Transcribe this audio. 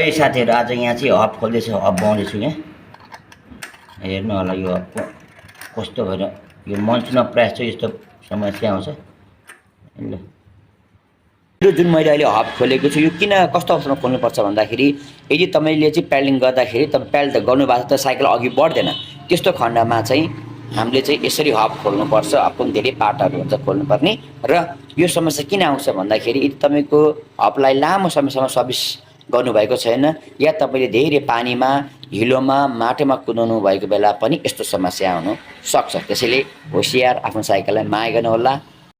है साथीहरू, आज यहाँ चाहिँ हब खोल्दैछु, हब बनाउँदैछु यहाँ। हेर्नु होला यो हबको कस्तो भएर यो मन्चमा प्रायः चाहिँ यस्तो समस्या आउँछ। ल यो जुन मैले अहिले हब खोलेको छु, यो किन कस्तो अवस्थामा खोल्नुपर्छ भन्दाखेरि यदि तपाईँले चाहिँ प्याडलिङ गर्दाखेरि तपाईँ प्याडल त गर्नुभएको त साइकल अघि बढ्दैन, त्यस्तो खण्डमा चाहिँ हामीले चाहिँ यसरी हब खोल्नुपर्छ। हबको पनि धेरै पार्टहरू हुन्छ खोल्नुपर्ने। र यो समस्या किन आउँछ भन्दाखेरि यदि तपाईँको हबलाई लामो समयसम्म सर्भिस गर्नुभएको छैन या तपाईँले धेरै पानीमा, हिलोमा, माटोमा कुदाउनु भएको बेला पनि यस्तो समस्या हुन सक्छ। त्यसैले होसियार आफ्नो साइकललाई माया गर्नुहोला।